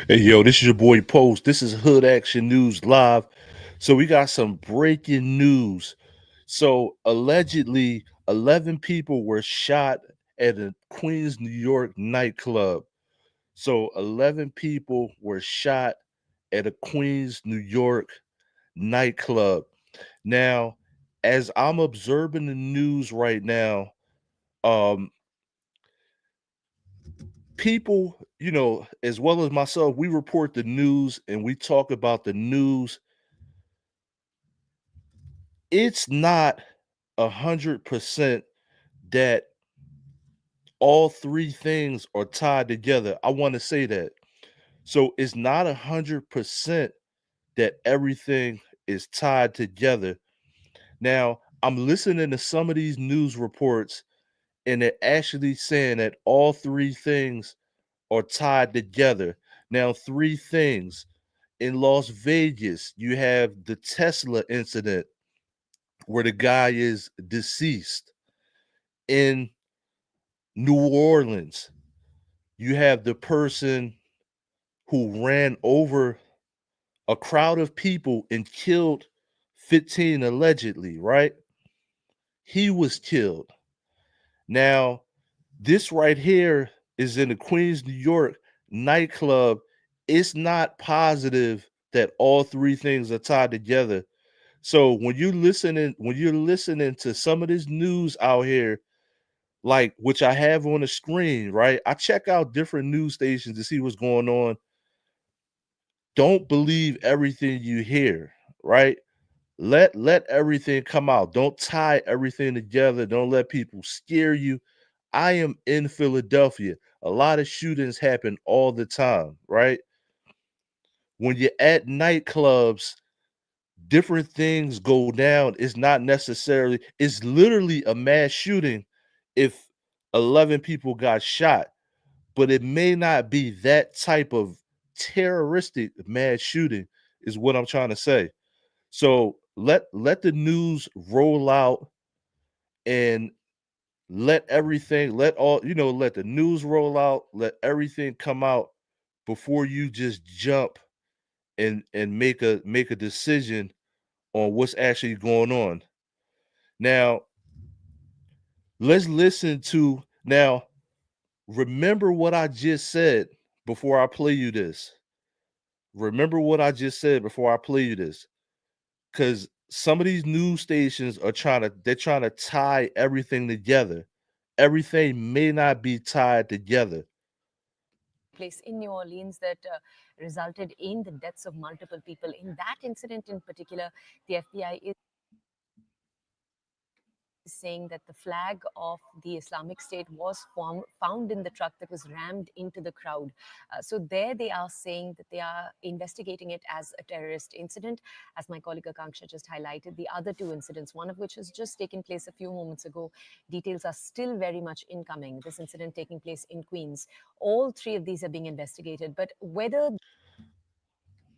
Hey, yo, this is your boy Post. This is Hood Action News Live. So, we got some breaking news. So, allegedly, 11 people were shot at a Queens, New York nightclub. So, 11 people were shot at a Queens, New York nightclub. Now, as I'm observing the news right now, um, people, as well as myself, we report the news and we talk about the news. It's not 100% that all three things are tied together. I want to say that. So it's not 100% that everything is tied together. Now, I'm listening to some of these news reports and they're actually saying that all three things are tied together. Now, three things. In Las Vegas, you have the Tesla incident where the guy is deceased. In New Orleans, you have the person who ran over a crowd of people and killed 15 allegedly, right? He was killed. Now, this right here is in the Queens, New York nightclub. It's not positive that all three things are tied together. So when you're listening to some of this news out here, like which I have on the screen, right? I check out different news stations to see what's going on. Don't believe everything you hear, right? Let everything come out. Don't tie everything together. Don't let people scare you. I am in Philadelphia. A lot of shootings happen all the time, right? When you're at nightclubs, different things go down. It's not necessarily, it's literally a mass shooting if 11 people got shot, but it may not be that type of terroristic mass shooting, is what I'm trying to say. So let the news roll out and let the news roll out, let everything come out before you just jump and make a decision on what's actually going on. Now, let's listen to now remember what I just said before I play you this. Remember what I just said before I play you this. Cuz some of these news stations are trying to tie everything together. Everything may not be tied together. Place in New Orleans that resulted in the deaths of multiple people. In that incident in particular, the FBI is saying that the flag of the Islamic State was found in the truck that was rammed into the crowd. So there they are saying that they are investigating it as a terrorist incident. As my colleague Akanksha just highlighted, the other two incidents, one of which has just taken place a few moments ago, details are still very much incoming. This incident taking place in Queens. All three of these are being investigated, but whether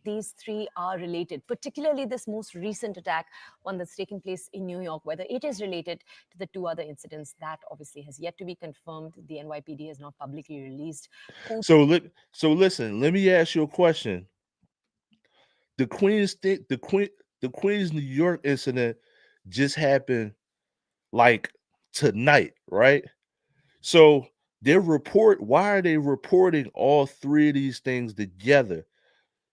these three are related, particularly this most recent attack, one that's taken place in New York, whether it is related to the two other incidents, that obviously has yet to be confirmed. The NYPD has not publicly released who. So listen, let me ask you a question. The Queens thing, the Queens New York incident just happened like tonight, right? So why are they reporting all three of these things together?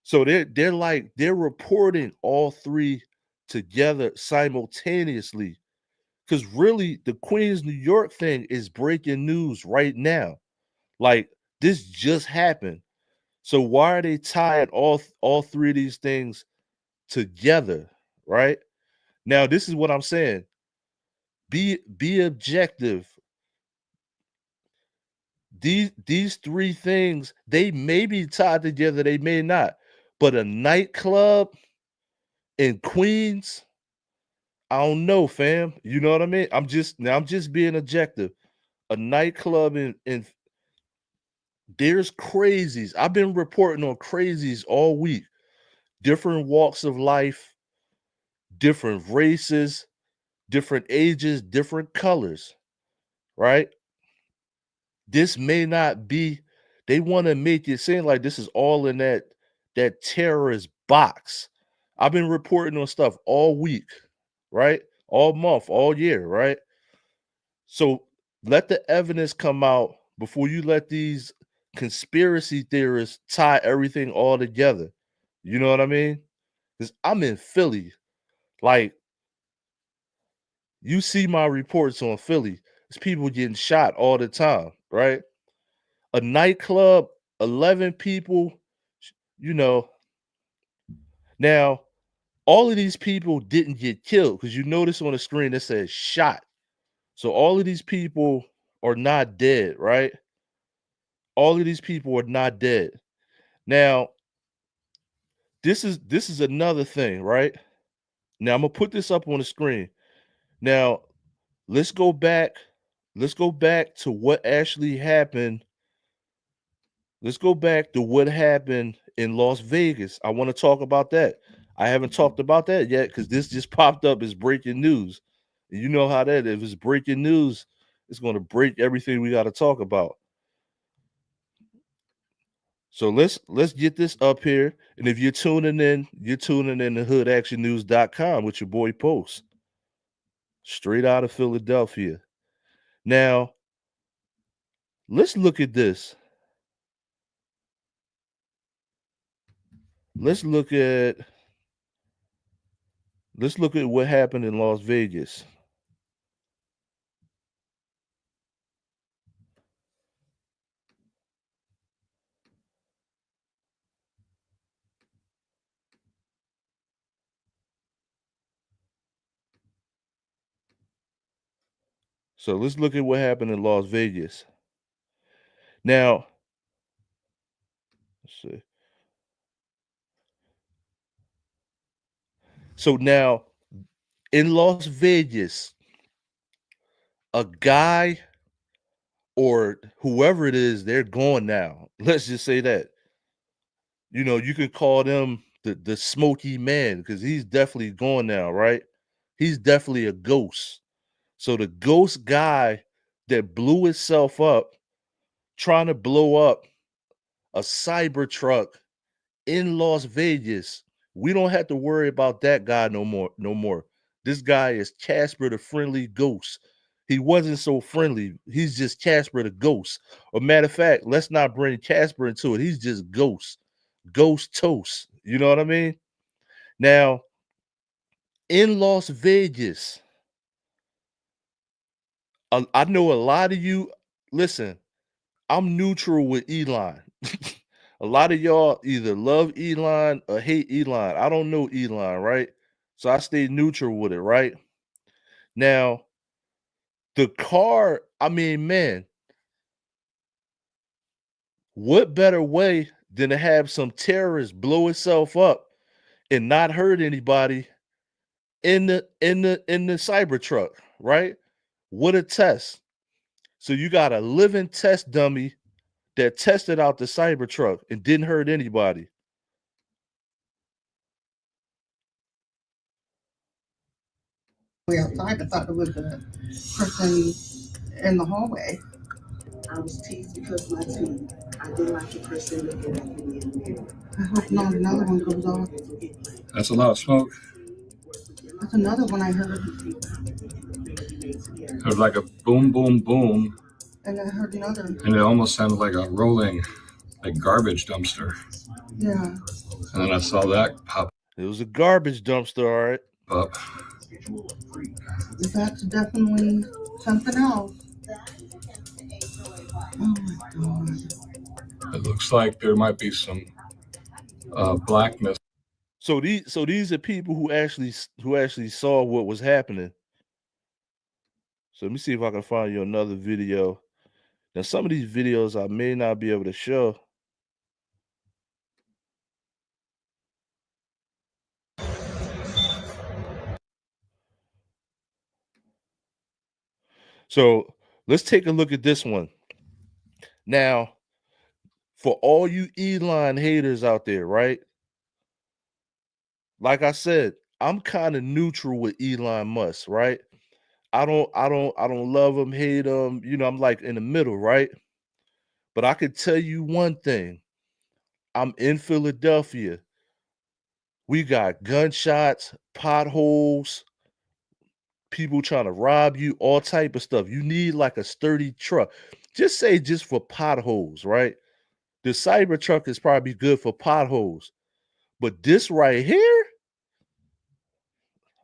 So they're reporting all three together simultaneously. Because really, the Queens New York thing is breaking news right now. Like this just happened. So why are they tying all three of these things together? Right now, this is what I'm saying. Be objective. These three things, they may be tied together, they may not. But a nightclub in Queens, I don't know, fam. You know what I mean? I'm just being objective. A nightclub in there's crazies. I've been reporting on crazies all week. Different walks of life, different races, different ages, different colors, right? This may not be They want to make it seem like this is all in that terrorist box. I've been reporting on stuff all week, right? All month, all year, right? So let the evidence come out before you let these conspiracy theorists tie everything all together. You know what I mean? Because I'm in Philly. Like, you see my reports on Philly. There's people getting shot all the time, right? A nightclub, 11 people, you know. Now, all of these people didn't get killed because you notice on the screen that says shot. So all of these people are not dead, right? All of these people are not dead. Now, this is another thing, right? Now I'm gonna put this up on the screen. Now, let's go back. Let's go back to what actually happened. Let's go back to what happened in Las Vegas. I want to talk about that. I haven't talked about that yet because this just popped up as breaking news. And you know how that is. If it's breaking news, it's going to break everything we got to talk about. So let's get this up here. And if you're tuning in to hoodactionnews.com with your boy Post, straight out of Philadelphia. Now, let's look at this. Let's look at what happened in Las Vegas. So let's look at what happened in Las Vegas. Now, let's see. So now in Las Vegas, a guy or whoever it is, they're gone now. Let's just say that. You know, you could call them the smoky man because he's definitely gone now, right? He's definitely a ghost. So the ghost guy that blew itself up trying to blow up a cyber truck in Las Vegas, we don't have to worry about that guy no more. No more. This guy is Casper the Friendly Ghost. He wasn't so friendly. He's just Casper the Ghost. Or matter of fact, let's not bring Casper into it. He's just Ghost. Ghost Toast. You know what I mean? Now, in Las Vegas, I know a lot of you. Listen, I'm neutral with Elon. A lot of y'all either love Elon or hate Elon. I don't know Elon, right? So I stay neutral with it, right? Now, the car, I mean, man, what better way than to have some terrorist blow itself up and not hurt anybody in the cyber truck, right? What a test. So you got a living test dummy that tested out the cyber truck and didn't hurt anybody. Way outside, I thought it was a person in the hallway. I was teased because my teeth. I didn't like the person looking at me in the mirror. I hope not another one goes off. That's a lot of smoke. That's another one I heard. It was like a boom, boom, boom, And I heard another. and it almost sounded like a rolling, like garbage dumpster. Yeah. And then I saw that pop It was a garbage dumpster, all right. up. That's definitely something else. Oh my God. It looks like there might be some blackness. So these are people who actually saw what was happening. So let me see if I can find you another video. Now some of these videos I may not be able to show. So let's take a look at this one. Now, for all you Elon haters out there, right? Like I said, I'm kind of neutral with Elon Musk, right? I don't love him, hate him. You know, I'm like in the middle, right? But I can tell you one thing. I'm in Philadelphia. We got gunshots, potholes, people trying to rob you, all type of stuff. You need like a sturdy truck. Just say just for potholes, right? The Cybertruck is probably good for potholes. But this right here,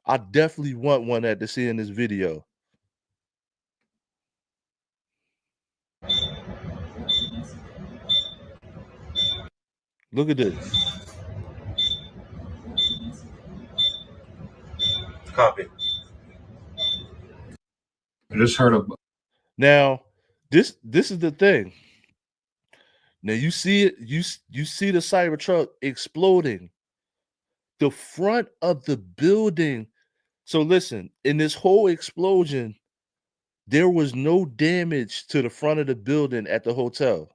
I definitely want one at to see in this video. Look at this. Copy. I just heard of Now, this is the thing. Now you see it, you see the Cybertruck exploding. The front of the building. So listen, in this whole explosion, there was no damage to the front of the building at the hotel.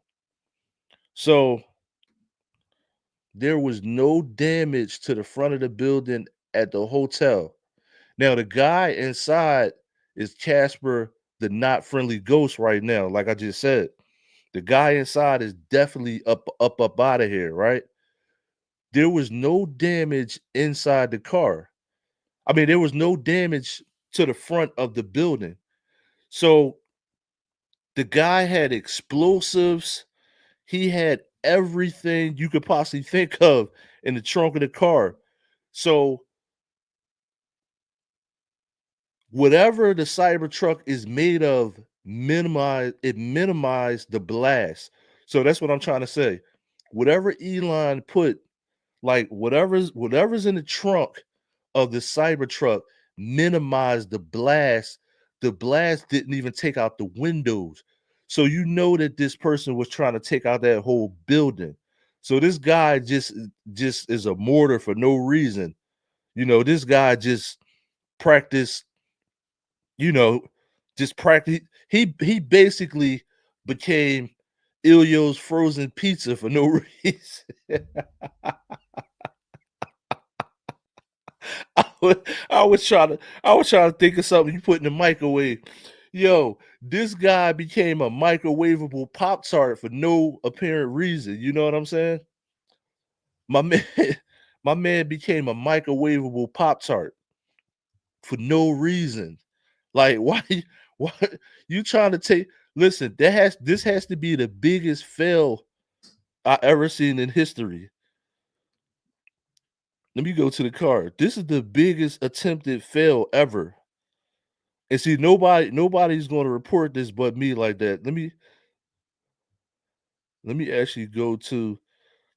So there was no damage to the front of the building at the hotel. Now the guy inside is Casper, the not friendly ghost right now, like I just said. The guy inside is definitely up out of here, right? There was no damage inside the car. I mean, there was no damage to the front of the building. So the guy had explosives. He had everything you could possibly think of in the trunk of the car. So whatever the Cybertruck is made of, minimized the blast. So that's what I'm trying to say. Whatever Elon put, like whatever's in the trunk of the Cybertruck, minimized the blast. The blast didn't even take out the windows. So you know that this person was trying to take out that whole building. So this guy just is a mortar for no reason. You know, this guy just practiced, you know, just practice. He basically became Ilyo's frozen pizza for no reason. I was trying to think of something you put in the microwave. Yo, this guy became a microwavable Pop Tart for no apparent reason. You know what I'm saying? My man, my man became a microwavable Pop Tart for no reason. Like, why why you trying to take listen, this has to be the biggest fail I ever seen in history. Let me go to the card. This is the biggest attempted fail ever. And see, nobody's going to report this but me like that. Let me actually go to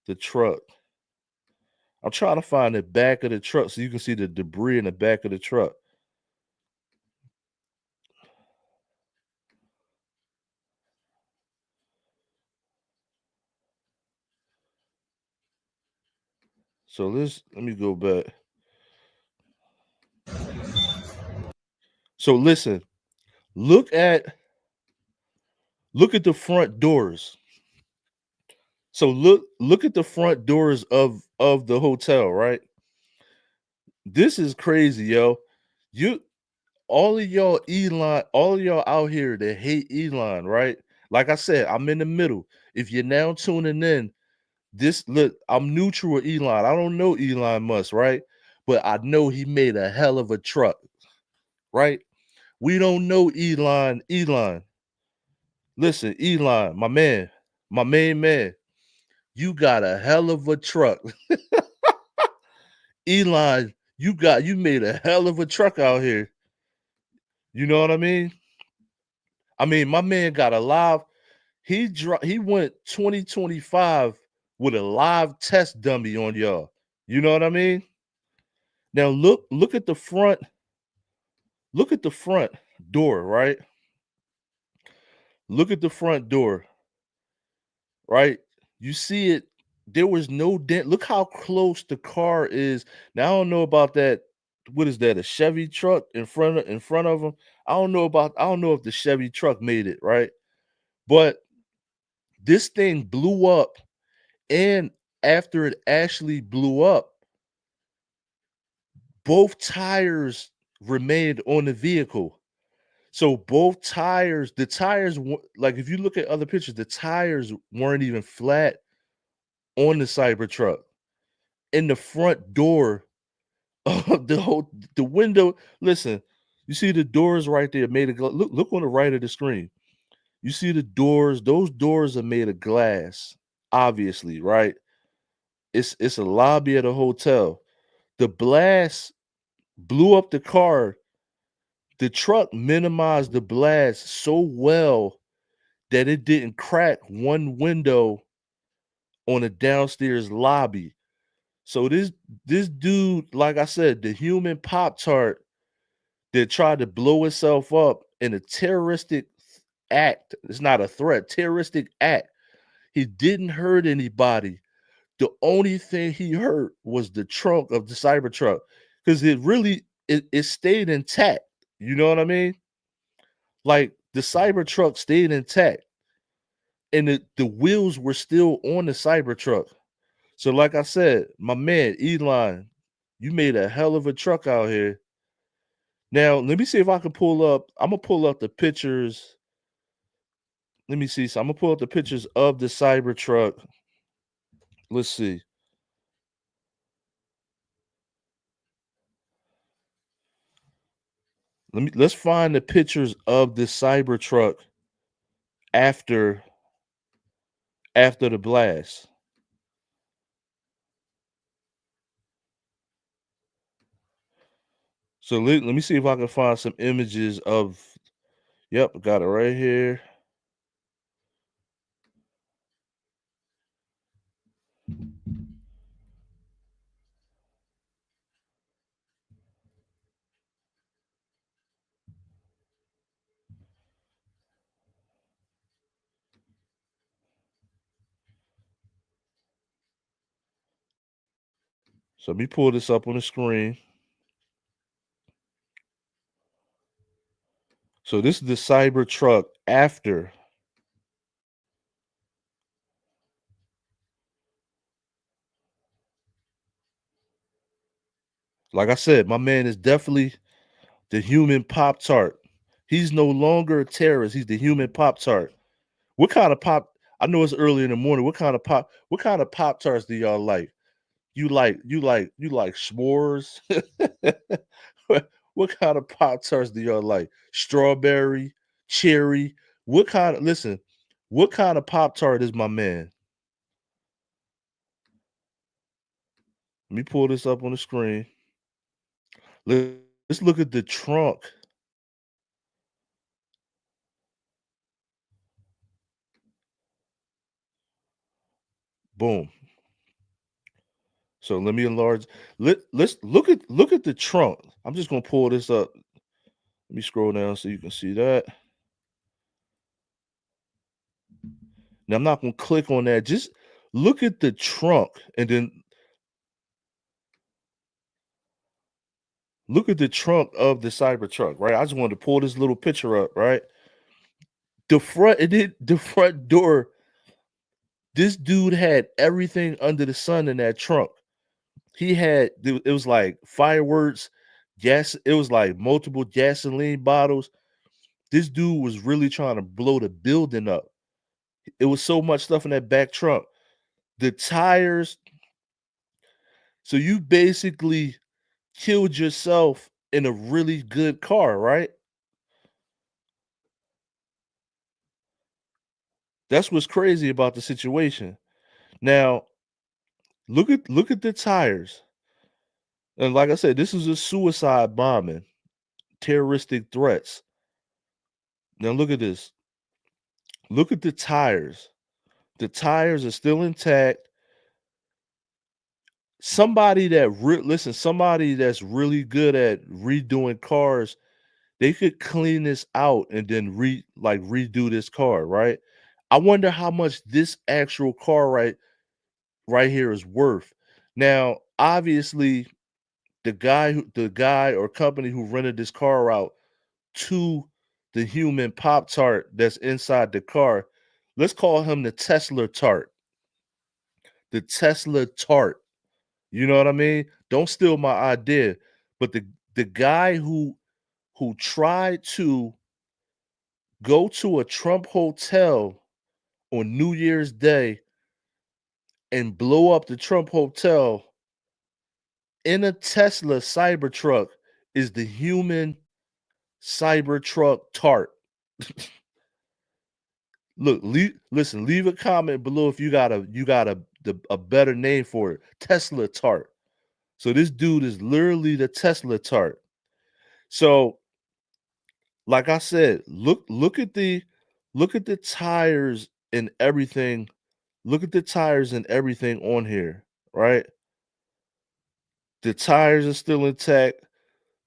the truck. I'm trying to find the back of the truck so you can see the debris in the back of the truck. So let me go back. So listen, look at the front doors. So look at the front doors of the hotel, right? This is crazy, yo. You all of y'all Elon, all of y'all out here that hate Elon, right? Like I said, I'm in the middle. If you're now tuning in, I'm neutral with Elon. I don't know Elon Musk, right? But I know he made a hell of a truck, right? We don't know Elon. Elon, listen, Elon, my main man, you got a hell of a truck. Elon, you made a hell of a truck out here. You know what I mean? I mean, my man got a live. He went 2025 with a live test dummy on y'all. You know what I mean? Now look at the front. Look at the front door, right? Look at the front door, right? You see it. There was no dent. Look how close the car is. Now I don't know about that. What is that? A Chevy truck in front of him? I don't know if the Chevy truck made it, right? But this thing blew up, and after it actually blew up, both tires remained on the vehicle. So both tires, the tires, like if you look at other pictures, the tires weren't even flat on the Cybertruck. In the front door of the window. Listen, you see the doors right there made of glass. Look on the right of the screen. You see the doors. Those doors are made of glass. Obviously, right? It's a lobby at a hotel. The blast blew up the car. The truck minimized the blast so well that it didn't crack one window on a downstairs lobby. So this dude, like I said, the human Pop Tart that tried to blow itself up in a terroristic act. It's not a threat, terroristic act. He didn't hurt anybody. The only thing he hurt was the trunk of the Cybertruck because it stayed intact. You know what I mean? Like the Cybertruck stayed intact and the wheels were still on the Cybertruck. So, like I said, my man Elon, you made a hell of a truck out here. Now, let me see if I can pull up. I'm gonna pull up the pictures. Let me see. So I'm gonna pull up the pictures of the Cybertruck. Let's see. Let's find the pictures of the Cybertruck after the blast. So let me see if I can find some images of. Yep, got it right here. So let me pull this up on the screen. So this is the Cybertruck after. Like I said, my man is definitely the human Pop Tart. He's no longer a terrorist. He's the human Pop Tart. What kind of pop? I know it's early in the morning. What kind of pop? What kind of Pop Tarts do y'all like? You like s'mores? what kind of Pop Tarts do y'all like? Strawberry, cherry. What kind of listen? What kind of Pop Tart is my man? Let me pull this up on the screen. Let's look at the trunk. Boom. So let me enlarge. Let's look at the trunk. I'm just gonna pull this up. Let me scroll down so you can see that. Now I'm not gonna click on that. Just look at the trunk and then look at the trunk of the Cybertruck, right? I just wanted to pull this little picture up, right? The front door. This dude had everything under the sun in that trunk. It was like fireworks, gas, it was like multiple gasoline bottles. This dude was really trying to blow the building up. It was so much stuff in that back trunk. The tires. So you basically killed yourself in a really good car, right? That's what's crazy about the situation. Now, look at the tires. And like I said, this is a suicide bombing, terroristic threats. Now look at this. Look at the tires. The tires are still intact. Somebody that's really good at redoing cars, they could clean this out and then redo this car, right? I wonder how much this actual car right here is worth. Now, obviously, the guy or company who rented this car out to the human Pop Tart that's inside the car, let's call him the Tesla Tart. The Tesla Tart. You know what I mean? Don't steal my idea. But the guy who tried to go to a Trump hotel on New Year's Day and blow up the Trump hotel in a Tesla Cybertruck is the human Cybertruck tart. Look, listen, leave a comment below if you got a better name for it. Tesla tart. So this dude is literally the Tesla tart. So, like I said, look at the tires and everything. Look at the tires and everything on here, right? The tires are still intact.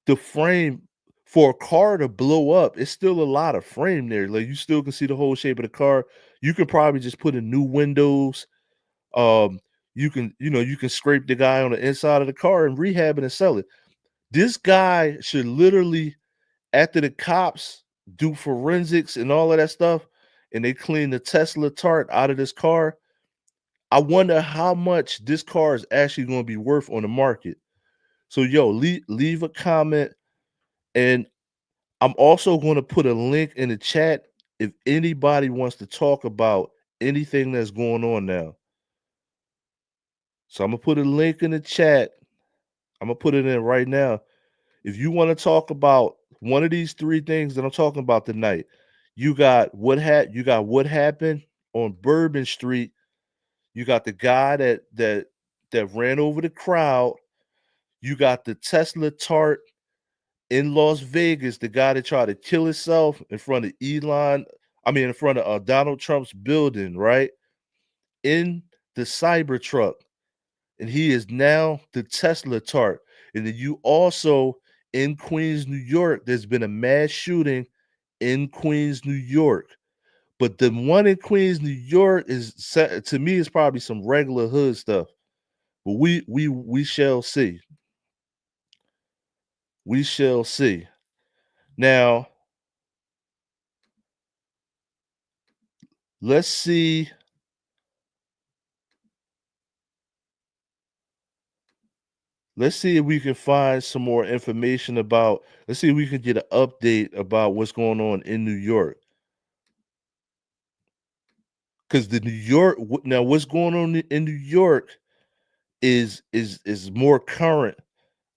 The frame for a car to blow up, it's still a lot of frame there. Like you still can see the whole shape of the car. You can probably just put in new windows. Um, you can scrape the guy on the inside of the car and rehab it and sell it. This guy should literally, after the cops do forensics and all of that stuff, and they clean the Tesla tart out of this car, I wonder how much this car is actually going to be worth on the market. So, yo, leave a comment, and I'm also going to put a link in the chat if anybody wants to talk about anything that's going on now. So I'm gonna put a link in the chat. I'm gonna put it in right now. If you want to talk about one of these three things that I'm talking about tonight, you got what happened on Bourbon Street. You got the guy that ran over the crowd. You got the Tesla tart in Las Vegas, the guy that tried to kill himself in front of in front of Donald Trump's building, right? In the Cybertruck. And he is now the Tesla tart. And then you also in Queens, New York, there's been a mass shooting in Queens, New York. But the one in Queens, New York to me is probably some regular hood stuff. But we shall see. We shall see. Now, let's see. Let's see if we can find some more information about. Let's see if we can get an update about what's going on in New York. Because the New York now, what's going on in New York is more current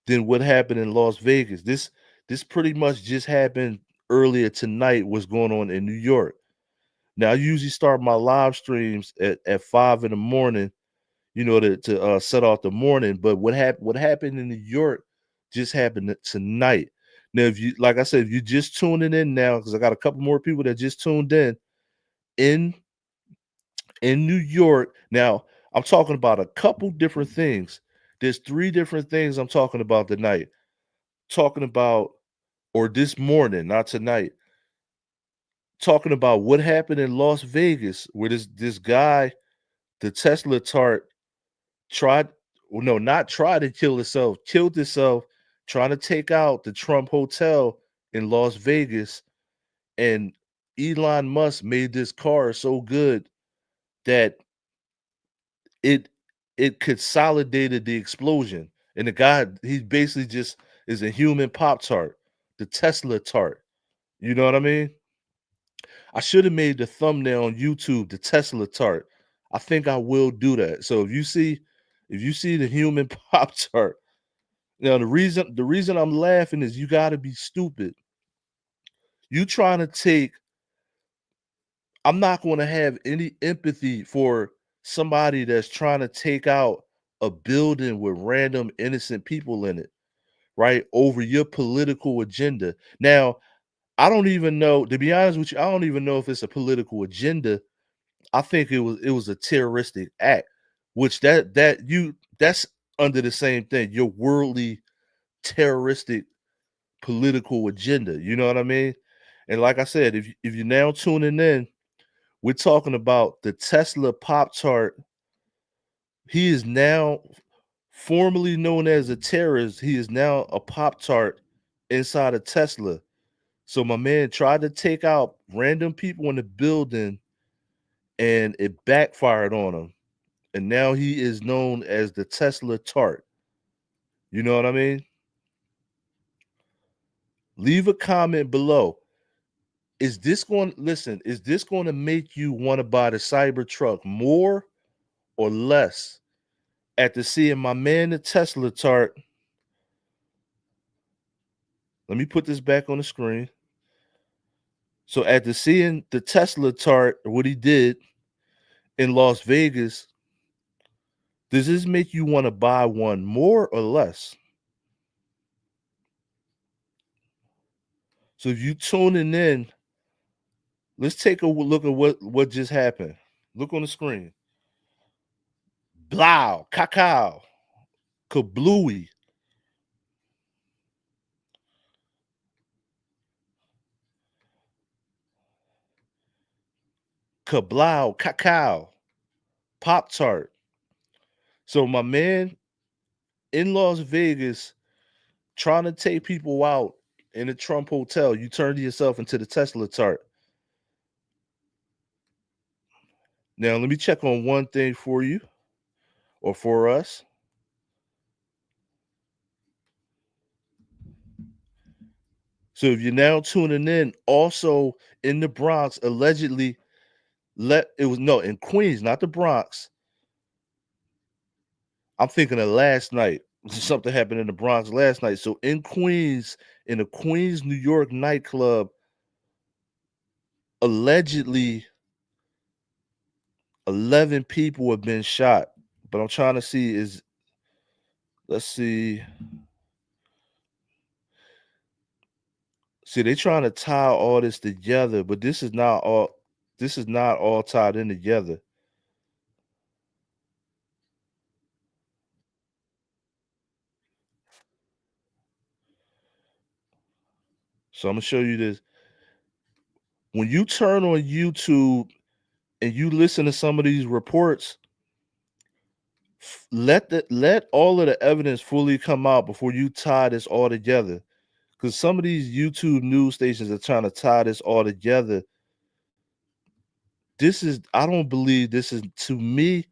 than what happened in Las Vegas. This pretty much just happened earlier tonight. What's going on in New York? Now I usually start my live streams at 5 in the morning, to set off the morning. But what happened in New York just happened tonight. Now, if you like I said, if you're just tuning in now, because I got a couple more people that just tuned in in New York. Now, I'm talking about a couple different things. There's three different things I'm talking about tonight. Talking about, or this morning, not tonight. Talking about what happened in Las Vegas, where this guy, the Tesla tart, tried, well, no, not tried to kill himself, killed himself, trying to take out the Trump Hotel in Las Vegas. And Elon Musk made this car so good that it it consolidated the explosion. And the guy, he basically just is a human Pop Tart, the Tesla tart. You know what I mean? I should have made the thumbnail on YouTube, the Tesla tart. I think I will do that. So if you see the human Pop Tart, now the reason I'm laughing is you gotta be stupid. You trying to take, I'm not gonna have any empathy for somebody that's trying to take out a building with random innocent people in it, right? Over your political agenda. Now, I don't even know, to be honest with you, I don't even know if it's a political agenda. I think it was a terroristic act, which that's under the same thing. Your worldly terroristic political agenda. You know what I mean? And like I said, if you're now tuning in, we're talking about the Tesla Pop Tart. He is now formerly known as a terrorist. He is now a Pop Tart inside of Tesla. So my man tried to take out random people in the building and it backfired on him. And now he is known as the Tesla Tart. You know what I mean? Leave a comment below. Is this going listen, is this going to make you want to buy the Cybertruck more or less after seeing my man the Tesla tart? Let me put this back on the screen. So after seeing the Tesla tart, what he did in Las Vegas, does this make you want to buy one more or less? So if you tuning in, let's take a look at what just happened. Look on the screen. Blow, cacao, kablooey. Kablow, cacao, Pop Tart. So my man in Las Vegas trying to take people out in a Trump hotel, you turned yourself into the Tesla tart. Now let me check on one thing for you or for us. So if you're now tuning in, also in the Bronx, allegedly in Queens, not the Bronx. I'm thinking of last night. Something happened in the Bronx last night. So in Queens, in a Queens, New York nightclub, allegedly 11 people have been shot. But I'm trying to see let's see. See, they trying to tie all this together, but this is not all tied in together. So I'm gonna show you this. When you turn on YouTube and you listen to some of these reports, let all of the evidence fully come out before you tie this all together. Because some of these YouTube news stations are trying to tie this all together. I don't believe this is, to me.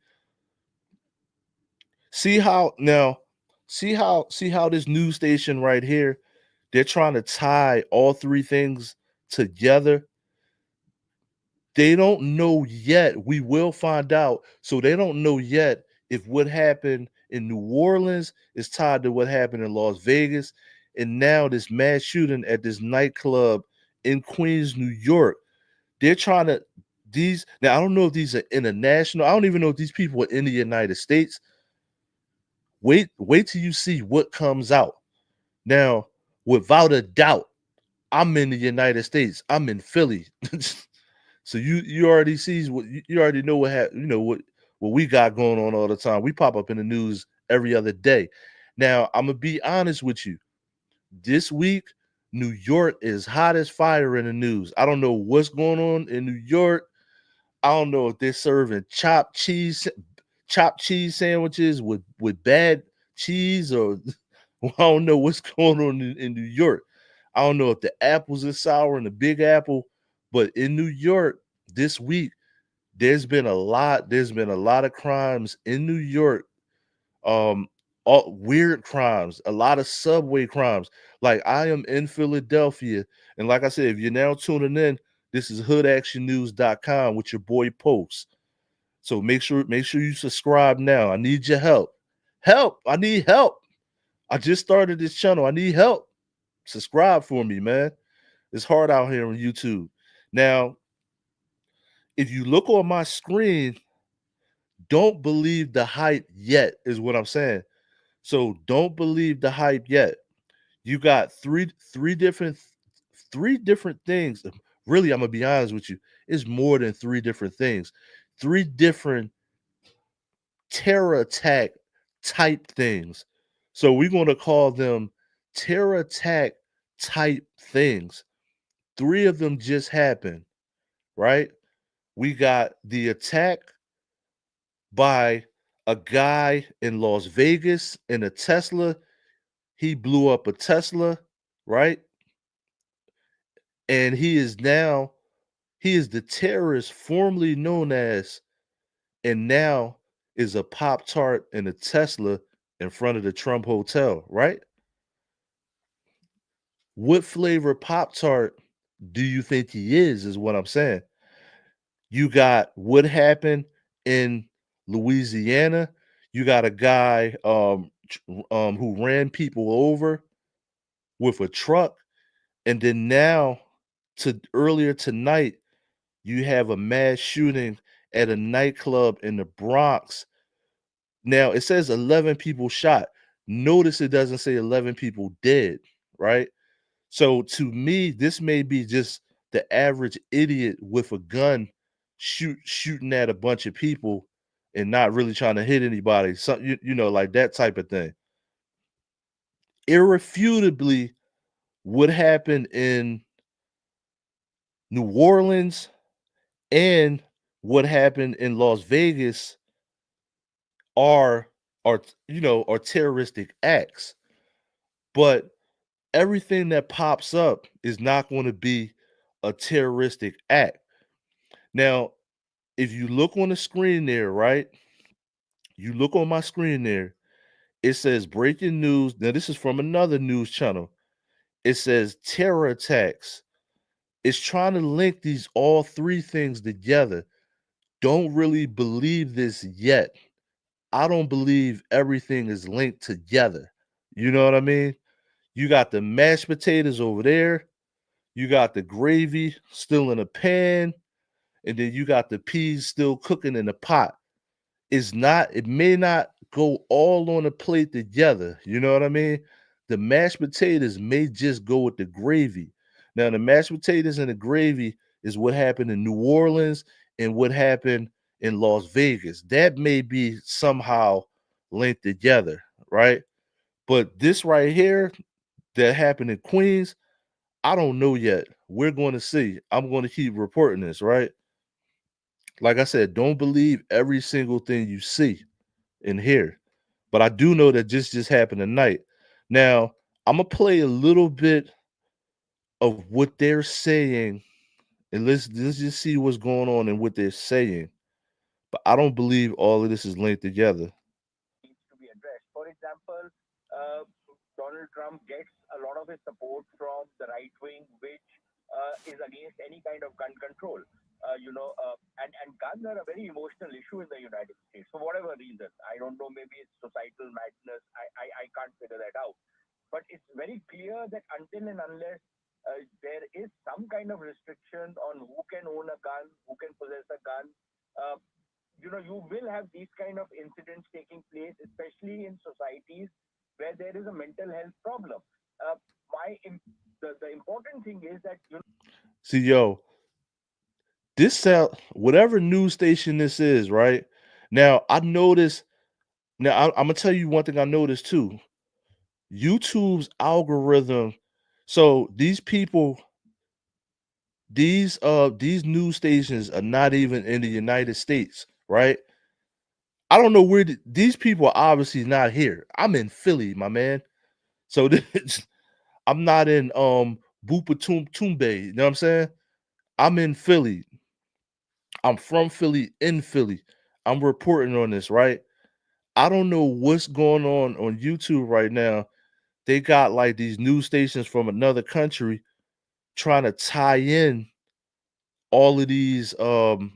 See how this news station right here, they're trying to tie all three things together. They don't know yet. We will find out. So they don't know yet if what happened in New Orleans is tied to what happened in Las Vegas. And now this mass shooting at this nightclub in Queens, New York. They're trying to now I don't know if these are international. I don't even know if these people are in the United States. Wait till you see what comes out. Now, without a doubt, I'm in the United States. I'm in Philly. So you already you already know what we got going on all the time. We pop up in the news every other day. Now, I'm gonna be honest with you. This week, New York is hot as fire in the news. I don't know what's going on in New York. I don't know if they're serving chopped cheese sandwiches with bad cheese, or I don't know what's going on in New York. I don't know if the apples are sour in the Big Apple, but in New York this week, there's been a lot of crimes in New York. All weird crimes, a lot of subway crimes. Like, I am in Philadelphia, and like I said, if you're now tuning in, this is hoodactionnews.com with your boy Post. So make sure you subscribe now. I need your help. I need help. I just started this channel. I need help. Subscribe for me, man. It's hard out here on YouTube. Now, if you look on my screen, don't believe the hype yet, is what I'm saying. So don't believe the hype yet. You got three different things. Really, I'm gonna be honest with you. It's more than three different things. Three different terror attack type things. So we're gonna call them terror attack type things. Three of them just happened, right? We got the attack by a guy in Las Vegas in a Tesla. He blew up a Tesla, right? And he is the terrorist formerly known as, and now is a Pop Tart and a Tesla in front of the Trump Hotel, right? What flavor Pop Tart do you think he is what I'm saying. You got what happened in Louisiana. You got a guy who ran people over with a truck, and then now to earlier tonight you have a mass shooting at a nightclub in the Bronx. Now it says 11 people shot. Notice it doesn't say 11 people dead, right? So to me, this may be just the average idiot with a gun shooting at a bunch of people and not really trying to hit anybody. Some like that type of thing. Irrefutably, what happened in New Orleans and what happened in Las Vegas are are terroristic acts. But everything that pops up is not going to be a terroristic act. Now, if you look on the screen there, right? You look on my screen there, it says breaking news. Now, this is from another news channel. It says terror attacks. It's trying to link these all three things together. Don't really believe this yet. I don't believe everything is linked together. You know what I mean? You got the mashed potatoes over there. You got the gravy still in a pan. And then you got the peas still cooking in the pot. It may not go all on a plate together. You know what I mean? The mashed potatoes may just go with the gravy. Now, the mashed potatoes and the gravy is what happened in New Orleans and what happened in Las Vegas. That may be somehow linked together, right? But this right here that happened in Queens, I don't know yet. We're going to see. I'm going to keep reporting this, right? Like I said, don't believe every single thing you see and hear. But I do know that this just happened tonight. Now, I'm gonna play a little bit of what they're saying, and let's just see what's going on and what they're saying. But I don't believe all of this is linked together. See, yo, this sound whatever news station this is, right? Now I noticed. Now I'm gonna tell you one thing I noticed too. YouTube's algorithm. So these news stations are not even in the United States, right? I don't know where these people are obviously not here. I'm in Philly, my man. So I'm not in Tumbe, you know what I'm saying? I'm in Philly. I'm from Philly in Philly. I'm reporting on this, right? I don't know what's going on YouTube right now. They got like these news stations from another country trying to tie in all of these trying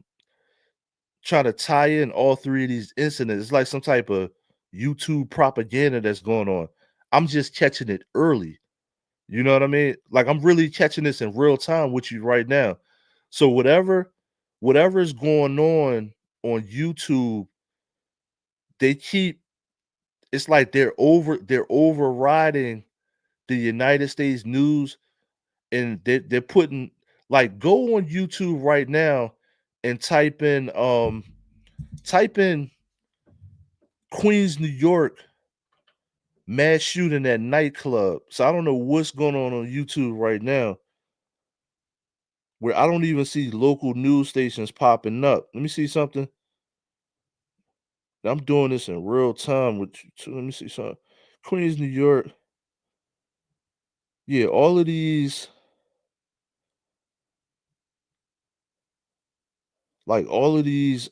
to tie in all three of these incidents. It's like some type of YouTube propaganda that's going on. I'm just catching it early. You know what I mean? Like I'm really catching this in real time with you right now. So whatever is going on YouTube, they keep it's like they're overriding the United States news and they're putting like go on YouTube right now and type in Queens, New York mass shooting at nightclub. So I don't know what's going on YouTube right now where I don't even see local news stations popping up. Let me see something. I'm doing this in real time with you too. Let me see something. Queens, New York. Yeah, all of these, like all of these.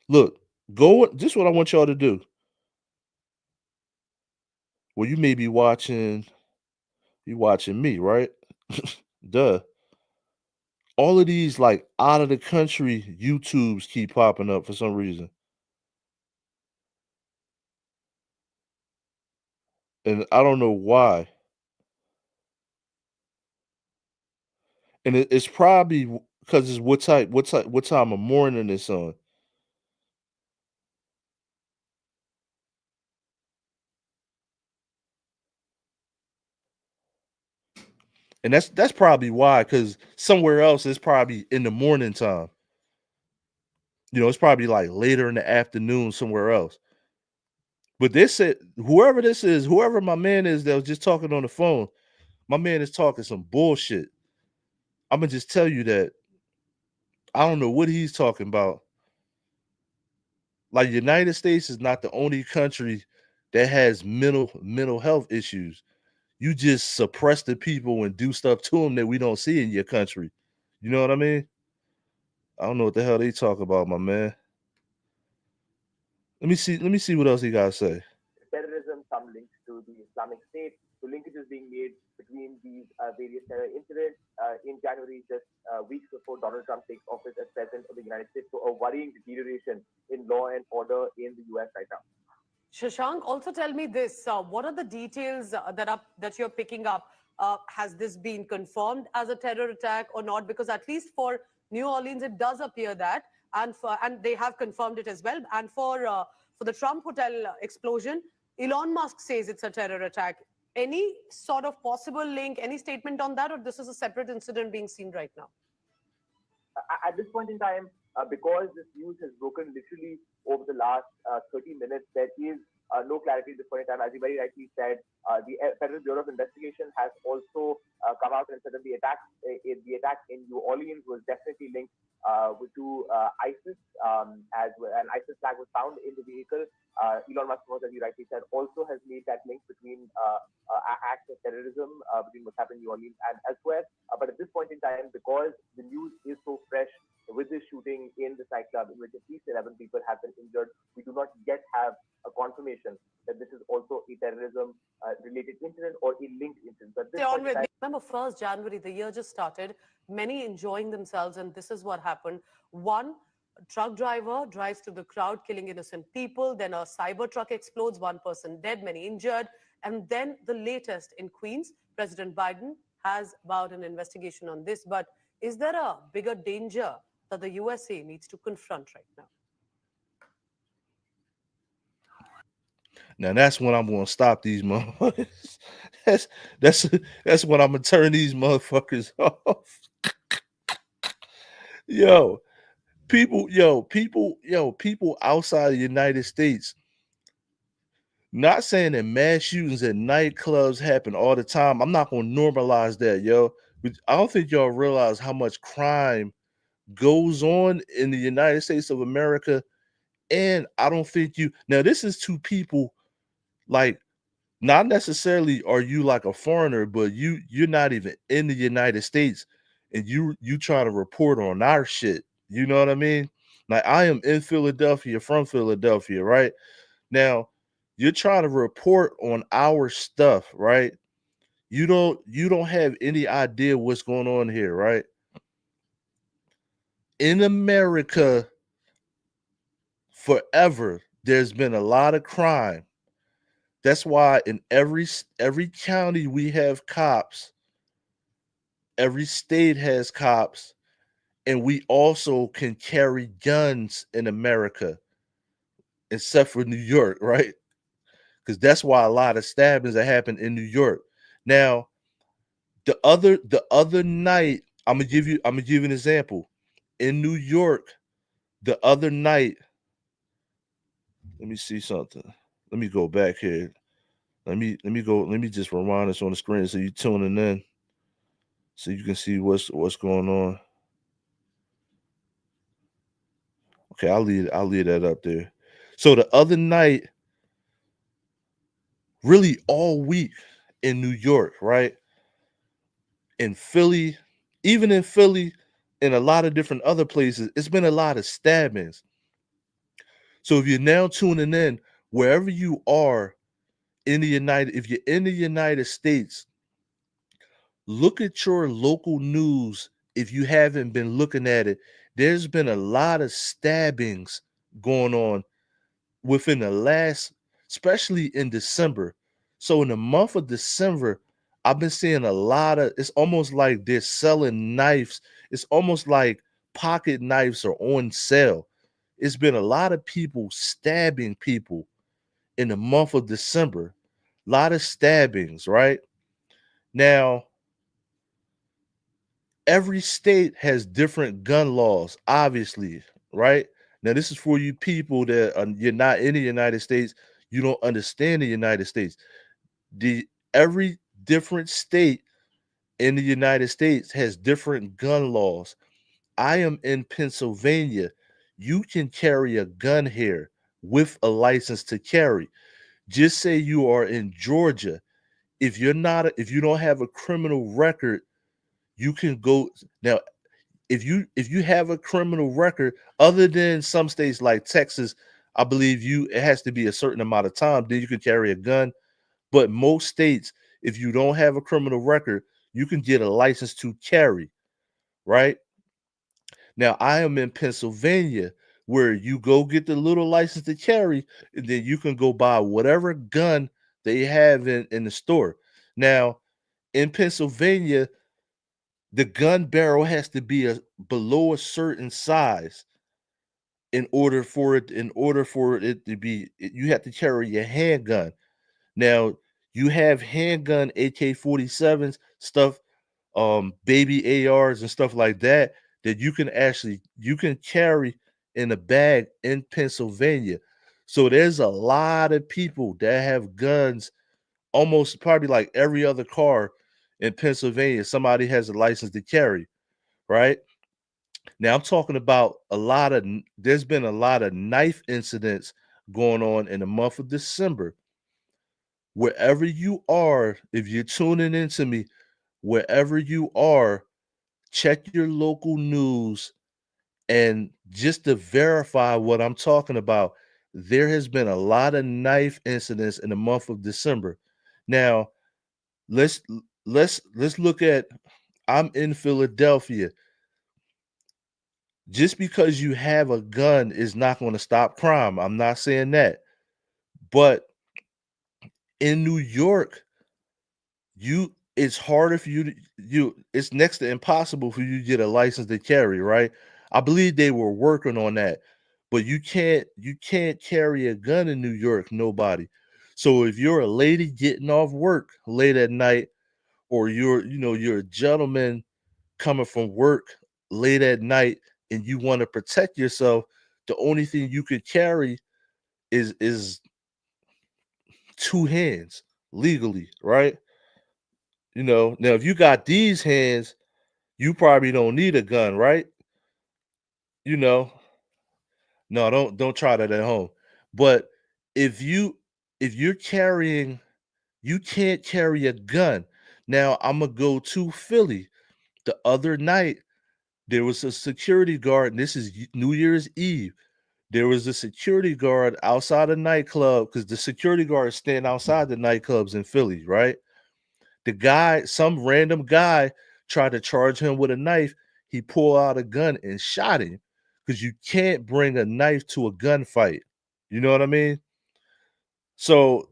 Look, go. This is what I want y'all to do. Well, you may be watching. You watching me, right? Duh. all of these like out of the country YouTubes keep popping up for some reason. And I don't know why. And it's probably because it's what time of morning it's on. And that's probably why, because somewhere else it's probably in the morning time. You know, it's probably like later in the afternoon somewhere else. But this said, whoever this is, whoever my man is that was just talking on the phone, my man is talking some bullshit. I'm gonna just tell you that I don't know what he's talking about. Like, United States is not the only country that has mental health issues. You just suppress the people and do stuff to them that we don't see in your country. You know what I mean? I don't know what the hell they talk about, my man. Let me see what else he got to say. Terrorism, some links to the Islamic State. So linkages being made between these various terror incidents in January, just weeks before Donald Trump takes office as president of the United States. So a worrying deterioration in law and order in the U.S. right now. Shashank, also tell me this: what are the details that you're picking up? Has this been confirmed as a terror attack or not? Because at least for New Orleans, it does appear that, and they have confirmed it as well. And for the Trump Hotel explosion, Elon Musk says it's a terror attack. Any sort of possible link, any statement on that, or this is a separate incident being seen right now? At this point in time, because this news has broken literally over the last 30 minutes, there is no clarity at this point in time. As you very rightly said, the Federal Bureau of Investigation has also come out and said that the attack in New Orleans was definitely linked to ISIS, as well. An ISIS flag was found in the vehicle. Elon Musk, as you rightly said, also has made that link between acts of terrorism between what's happened in New Orleans and elsewhere. But at this point in time, because the news is so fresh with this shooting in this nightclub, in which at least 11 people have been injured, we do not yet have a confirmation that this is also a terrorism related incident or a linked incident. But this On with me. Remember, 1st January, the year just started, many enjoying themselves, and this is what happened. One truck driver drives through the crowd, killing innocent people. Then a cyber truck explodes, one person dead, many injured. And then the latest in Queens, President Biden has vowed an investigation on this. But is there a bigger danger that the USA needs to confront right now? Now that's when I'm gonna stop these motherfuckers. That's that's when I'm gonna turn these motherfuckers off. Yo, people outside the United States. Not saying that mass shootings at nightclubs happen all the time. I'm not gonna normalize that, yo. But I don't think y'all realize how much crime goes on in the United States of America. And I don't think you now this is to people like not necessarily are you like a foreigner, but you're not even in the United States and you try to report on our shit. You know what I mean? Like I am in Philadelphia from Philadelphia, right? Now, you're trying to report on our stuff, right? You don't have any idea what's going on here, right? In America, forever, there's been a lot of crime. That's why in every county we have cops, every state has cops, and we also can carry guns in America, except for New York, right? Because that's why a lot of stabbings that happen in New York. Now, the other night, I'm gonna give you an example. In New York, the other night, let me see something. Let me go back here. Let me just rewind this on the screen so you tuning in so you can see what's going on. Okay, I'll leave that up there. So the other night, really all week in New York, right? In Philly, even in Philly, and a lot of different other places, it's been a lot of stabbings. So if you're now tuning in, wherever you are if you're in the United States, look at your local news if you haven't been looking at it, there's been a lot of stabbings going on within the last, especially in December. So in the month of December, I've been seeing a lot of, it's almost like they're selling knives. It's almost like pocket knives are on sale. It's been a lot of people stabbing people in the month of December. A lot of stabbings, right? Now, every state has different gun laws, obviously, right? Now, this is for you people that you're not in the United States, you don't understand the United States. The Every different state in the United States has different gun laws. I am in Pennsylvania. You can carry a gun here with a license to carry. Just say you are in Georgia. If you don't have a criminal record, you can go now. If you have a criminal record, other than some states like Texas, I believe it has to be a certain amount of time, then you can carry a gun. But most states, if you don't have a criminal record, you can get a license to carry, right? Now, I am in Pennsylvania, where you go get the little license to carry, and then you can go buy whatever gun they have in the store. Now, in Pennsylvania, the gun barrel has to be below a certain size in order for it to be, you have to carry a handgun. Now, you have handgun AK-47s, stuff, baby ARs and stuff like that, that you can carry in a bag in Pennsylvania. So there's a lot of people that have guns, almost probably like every other car in Pennsylvania. Somebody has a license to carry, right? Now I'm talking about there's been a lot of knife incidents going on in the month of December. Wherever you are, if you're tuning into me, wherever you are, check your local news, and just to verify what I'm talking about, there has been a lot of knife incidents in the month of December. Now, let's let's look at, I'm in Philadelphia. Just because you have a gun is not going to stop crime. I'm not saying that. But in New York, it's harder for you to it's next to impossible for you to get a license to carry, right? I believe they were working on that. But you can't carry a gun in New York, nobody. So if you're a lady getting off work late at night, or you're a gentleman coming from work late at night, and you want to protect yourself, the only thing you could carry is two hands legally, right? Now if you got these hands, you probably don't need a gun, right? You know, no, don't try that at home. But if you're carrying, you can't carry a gun. Now I'm gonna go to Philly. The other night, there was a security guard, and this is New Year's Eve. There was a security guard outside a nightclub, because the security guards stand outside the nightclubs in Philly, right? Some random guy, tried to charge him with a knife. He pulled out a gun and shot him, because you can't bring a knife to a gunfight. You know what I mean? So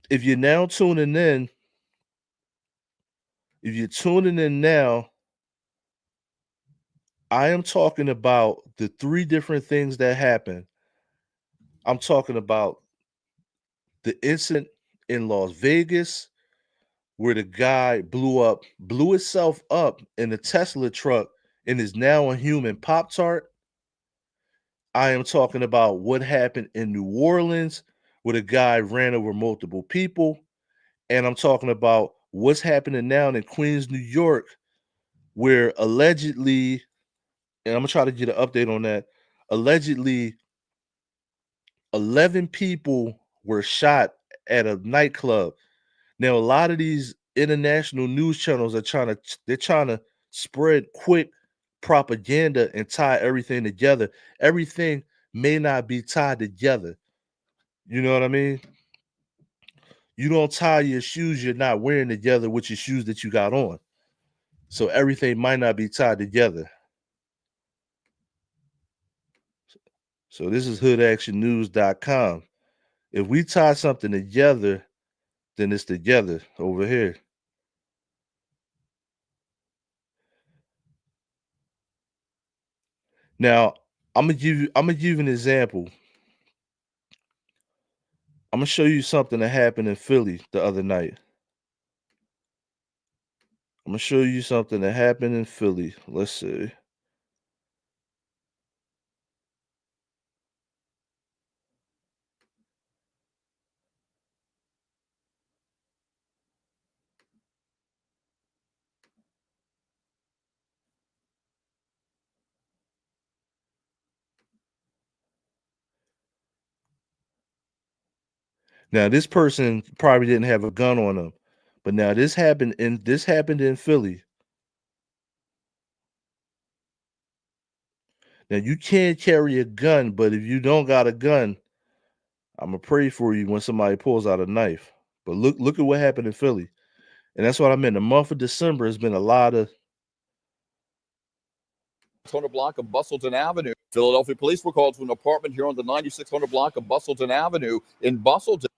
if you're now tuning in, if you're tuning in now, I am talking about the three different things that happened. I'm talking about the incident in Las Vegas, where the guy blew himself up in a Tesla truck and is now a human Pop Tart. I am talking about what happened in New Orleans, where the guy ran over multiple people. And I'm talking about what's happening now in Queens, New York, where allegedly, and I'm gonna try to get an update on that. Allegedly, 11 people were shot at a nightclub. Now, a lot of these international news channels they're trying to spread quick propaganda and tie everything together. Everything may not be tied together. You know what I mean? You don't tie your shoes you're not wearing together with your shoes that you got on. So everything might not be tied together. So this is hoodactionnews.com. If we tie something together, then it's together over here. Now, I'm gonna give you an example. I'm gonna show you something that happened in Philly the other night. I'm gonna show you something that happened in Philly. Let's see. Now, this person probably didn't have a gun on them, but now this happened in Philly. Now you can't carry a gun, but if you don't got a gun, I'm gonna pray for you when somebody pulls out a knife. But look at what happened in Philly, and that's what I meant. The month of December has been a lot of. Block of Bustleton Avenue. Philadelphia police were called to an apartment here on the 9600 block of Bustleton Avenue in Bustleton.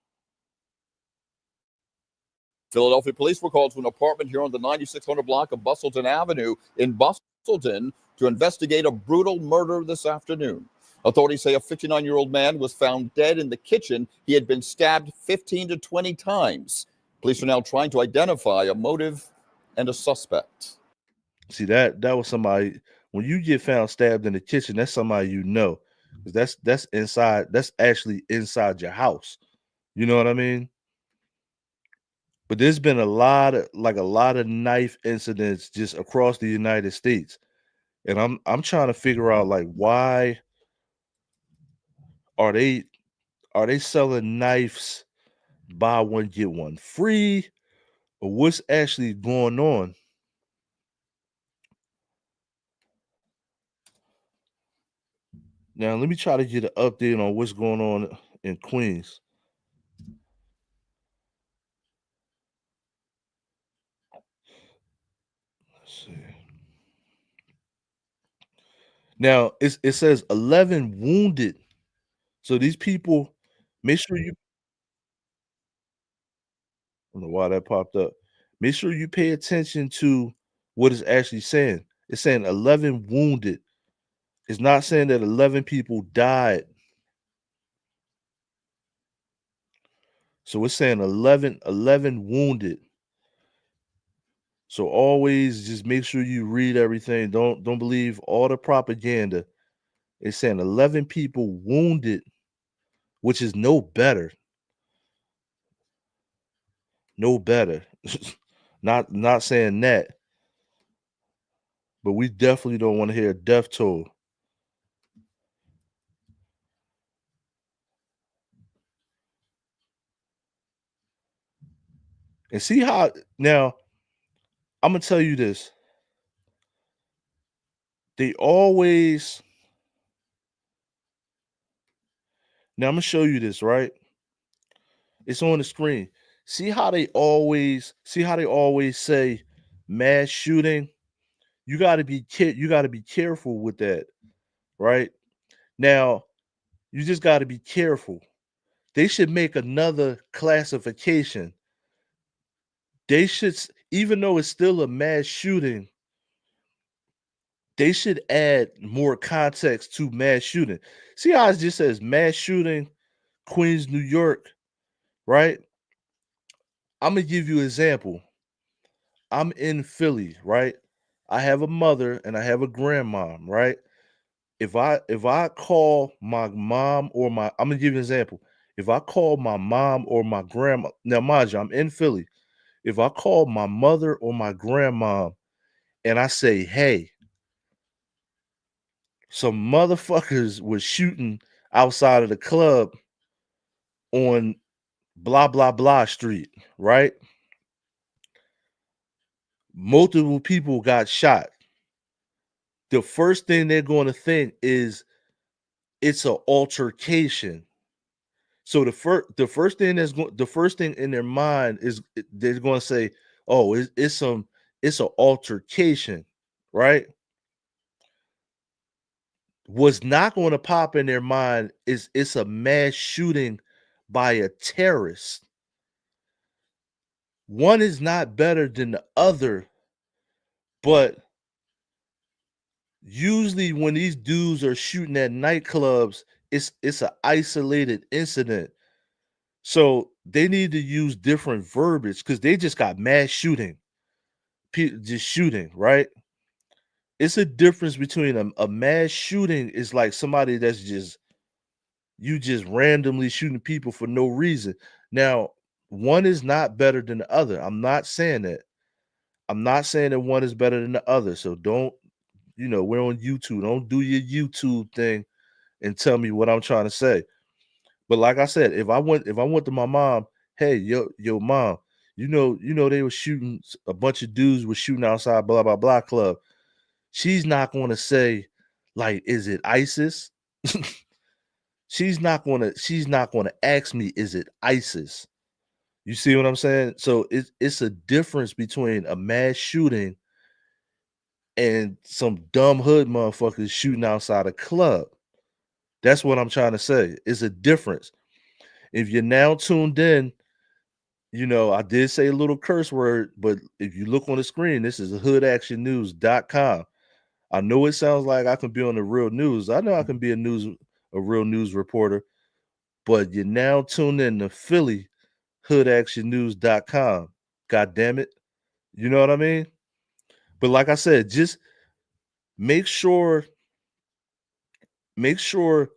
Philadelphia police were called to an apartment here on the 9600 block of Bustleton Avenue in Bustleton to investigate a brutal murder this afternoon. Authorities say a 59-year-old man was found dead in the kitchen. He had been stabbed 15 to 20 times. Police are now trying to identify a motive and a suspect. See that was somebody. When you get found stabbed in the kitchen, that's somebody you know, because that's inside. That's actually inside your house. You know what I mean? But there's been a lot of knife incidents just across the United States, and I'm trying to figure out like why are they selling knives buy one get one free, or what's actually going on? Now let me try to get an update on what's going on in Queens. Let's see. Now it says 11 wounded. So these people, make sure you. I don't know why that popped up. Make sure you pay attention to what it's actually saying. It's saying 11 wounded. It's not saying that 11 people died. So it's saying 11 wounded. So always just make sure you read everything. Don't believe all the propaganda. It's saying 11 people wounded, which is no better. No better. Not saying that, but we definitely don't want to hear a death toll. And see how now I'm gonna tell you this. They always now I'm gonna show you this, right? It's on the screen. See how they always say mass shooting? You gotta be careful with that, right? Now, you just gotta be careful. They should make another classification. They should even though it's still a mass shooting, they should add more context to mass shooting. See how it just says mass shooting, Queens, New York, right? I'm gonna give you an example. I'm in Philly, right? I have a mother and I have a grandmom, right? If I call my mom or my I'm gonna give you an example. If I call my mom or my grandma, now mind you, I'm in Philly. If I call my mother or my grandmom and I say, hey, some motherfuckers was shooting outside of the club on blah blah blah street, right? Multiple people got shot. The first thing they're going to think is it's an altercation. So the first thing in their mind is they're going to say, "Oh, it's some it's an altercation, right? What's not going to pop in their mind is it's a mass shooting by a terrorist. One is not better than the other, but usually when these dudes are shooting at nightclubs, it's an isolated incident. So they need to use different verbiage because they just got mass shooting, just shooting, right? It's a difference between a mass shooting is like somebody that's just randomly shooting people for no reason. Now, one is not better than the other. I'm not saying that. I'm not saying that one is better than the other. So don't, we're on YouTube. Don't do your YouTube thing and tell me what I'm trying to say. But like I said, if I went to my mom, hey, yo, mom, they were shooting, a bunch of dudes were shooting outside blah blah blah club. She's not going to say, like, is it ISIS? She's not gonna ask me, is it ISIS? You see what I'm saying? So it's a difference between a mass shooting and some dumb hood motherfuckers shooting outside a club. That's what I'm trying to say. It's a difference. If you're now tuned in, I did say a little curse word, but if you look on the screen, this is hoodactionnews.com. I know it sounds like I can be on the real news. I know I can be a real news reporter, but you're now tuned in to Philly, hoodactionnews.com. God damn it. You know what I mean? But like I said, just make sure you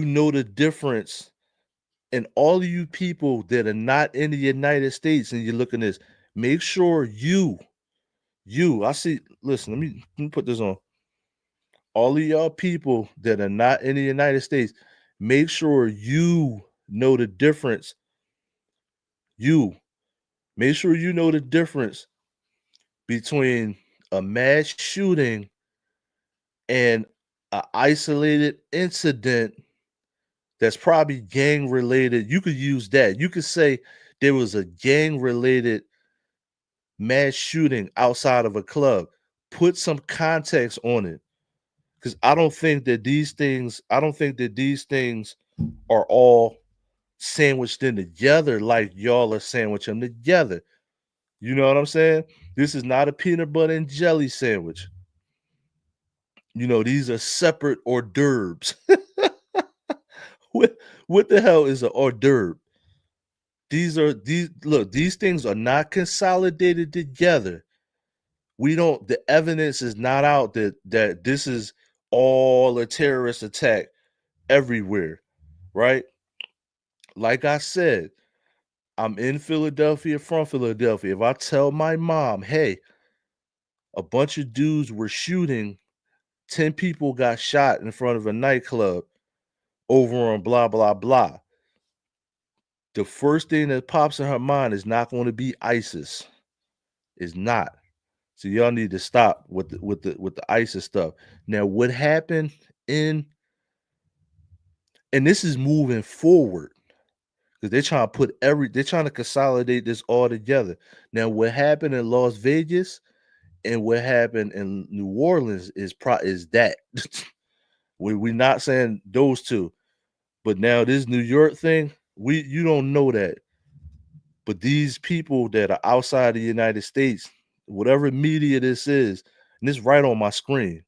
know the difference. And all of you people that are not in the United States and you're looking at this, make sure I see, listen, let me put this on. All of y'all people that are not in the United States, make sure you know the difference. Make sure you know the difference between a mass shooting and an isolated incident that's probably gang related. You could use that. You could say there was a gang related mass shooting outside of a club. Put some context on it. Because I don't think that these things are all sandwiched in together like y'all are sandwiching them together. You know what I'm saying? This is not a peanut butter and jelly sandwich. These are separate hors d'oeuvres. what the hell is an hors d'oeuvre? These things are not consolidated together. The evidence is not out that this is all a terrorist attack everywhere, right? Like I said, I'm in Philadelphia, from Philadelphia. If I tell my mom, hey, a bunch of dudes were shooting, 10 people got shot in front of a nightclub over on blah, blah, blah, the first thing that pops in her mind is not going to be ISIS. It's not. So y'all need to stop with the ISIS stuff. Now, what happened and this is moving forward because they're trying to consolidate this all together. Now, what happened in Las Vegas and what happened in New Orleans is that. We're not saying those two, but now this New York thing, you don't know that. But these people that are outside the United States, whatever media this is, and it's right on my screen,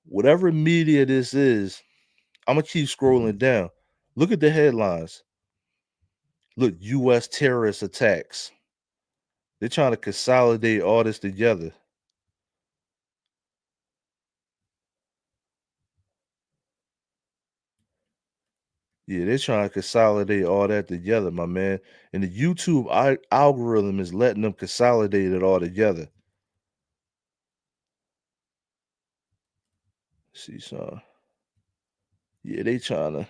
whatever media this is, I'm gonna keep scrolling down. Look at the headlines. Look, U.S. terrorist attacks. They're trying to consolidate all this together. Yeah, they're trying to consolidate all that together, my man. And the YouTube algorithm is letting them consolidate it all together. See, son. Yeah, they trying to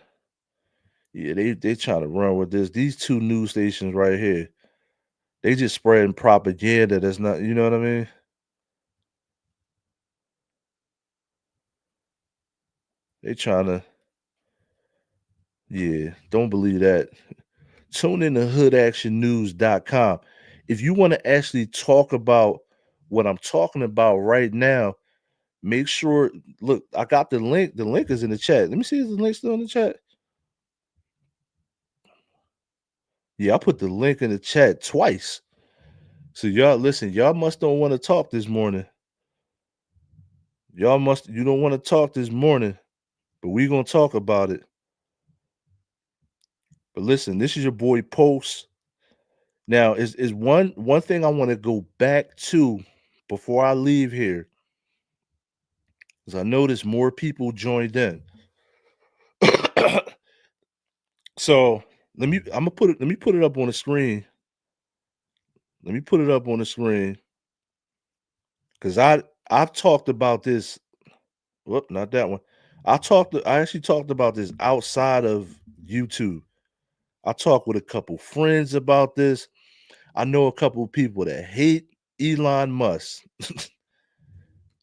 run with this. These two news stations right here, they just spreading propaganda that's not, you know what I mean? They trying to, yeah, don't believe that. Tune in to hoodactionnews.com. if you want to actually talk about what I'm talking about right now, make sure, look, I got the link. The link is in the chat. Let me see if the link's still in the chat. Yeah, I put the link in the chat twice. So y'all listen, y'all must don't want to talk this morning. You don't want to talk this morning, but we gonna talk about it. But listen, this is your boy Post. Now, is one thing I want to go back to before I leave here, because I noticed more people joined in. So let me put it up on the screen. Let me put it up on the screen. Because I've talked about this. Whoop, not that one. I actually talked about this outside of YouTube. I talked with a couple friends about this. I know a couple of people that hate Elon Musk.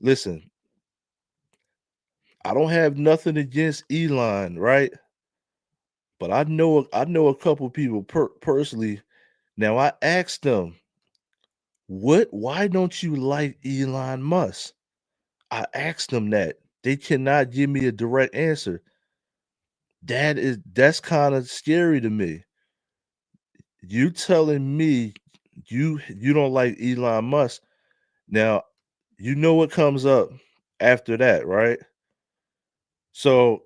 Listen, I don't have nothing against Elon, right? But I know a couple of people personally. Now I asked them, why don't you like Elon Musk? I asked them that. They cannot give me a direct answer. That's kind of scary to me. You telling me you don't like Elon Musk. Now, you know what comes up after that, right? So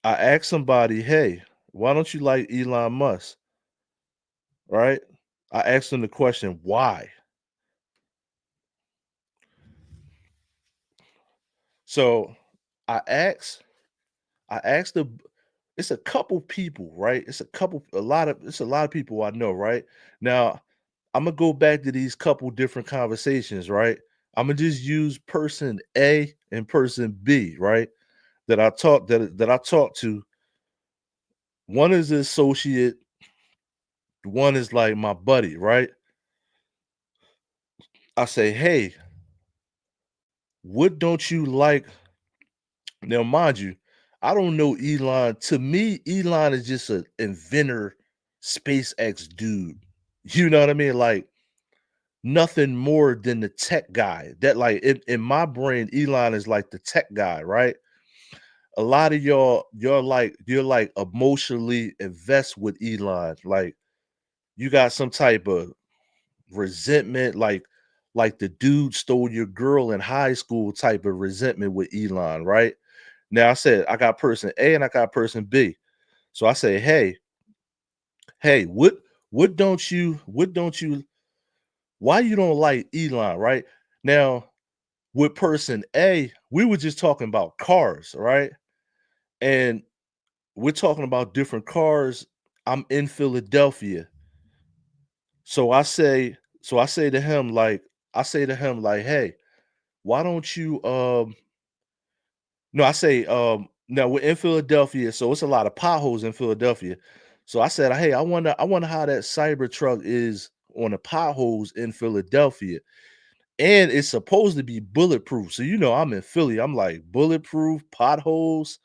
I asked somebody, hey, why don't you like Elon Musk? Right? I asked them the question, why? So I asked the it's a couple people, right? It's a lot of people I know, right? Now, I'm gonna go back to these couple different conversations, right? I'm gonna just use person A and person B, right? That I talked to. One is an associate, one is like my buddy, right? I say, hey, what don't you like? Now, mind you, I don't know Elon. To me, Elon is just an inventor, SpaceX dude. You know what I mean? Like nothing more than the tech guy. That like in my brain, Elon is like the tech guy, right? A lot of you're like emotionally invest with Elon. Like you got some type of resentment, like the dude stole your girl in high school type of resentment with Elon, right? Now I said I got person A and I got person B. So I say, hey, what don't you why you don't like Elon, right? Now with person A, we were just talking about cars, right? And we're talking about different cars. I'm in Philadelphia. So I say to him, hey, why don't you no, I say now we're in Philadelphia, so it's a lot of potholes in Philadelphia. So I said, hey, I wonder how that Cybertruck is on the potholes in Philadelphia. And it's supposed to be bulletproof. So you know I'm in Philly. I'm like bulletproof, potholes,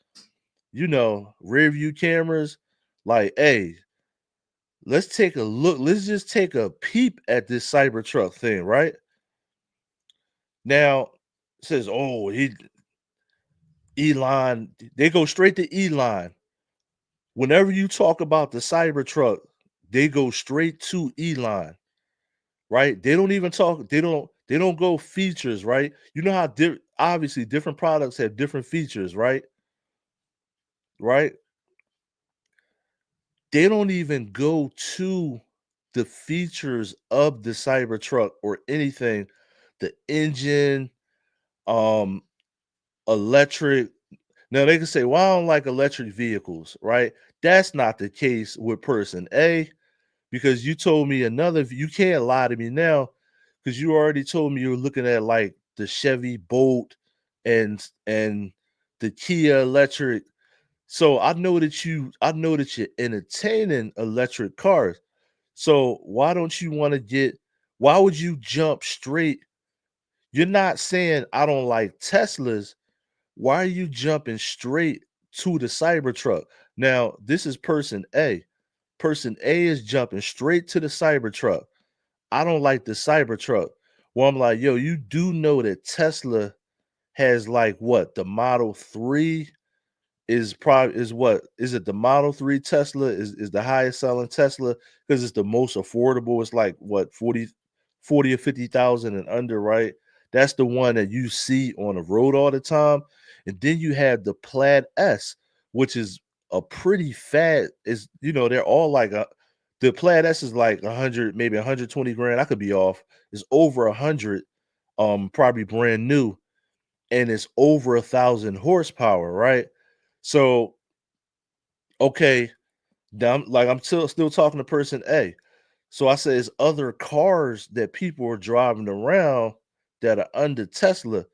rear view cameras. Like, hey, let's take a look. Let's just take a peep at this Cybertruck thing, right? Now it says, oh, Elon, they go straight to Elon. Whenever you talk about the Cybertruck, they go straight to Elon, right? They don't even talk, they don't go features, right? You know how obviously different products have different features, right? Right? They don't even go to the features of the Cybertruck or anything, the engine, um, electric. Now they can say, well, I don't like electric vehicles, right? That's not the case with person A, because you told me you can't lie to me now, because you already told me you were looking at like the Chevy Bolt and the Kia electric. So I know that you're entertaining electric cars. So why would you jump straight? You're not saying I don't like Teslas. Why are you jumping straight to the Cybertruck? Now, this is person A. Person A is jumping straight to the Cybertruck. I don't like the Cybertruck. Well, I'm like, yo, you do know that Tesla has like what the Model 3 is probably is what is it the Model 3 Tesla is the highest selling Tesla because it's the most affordable. It's like what 40 or 50,000 and under, right? That's the one that you see on the road all the time. And then you have the Plaid S, which is a pretty fat is they're all like the Plaid S is like 100, maybe 120 grand. I could be off. It's over 100, probably brand new, and it's over 1,000 horsepower, right? So, okay, now I'm still talking to person A. So I say it's other cars that people are driving around that are under Tesla.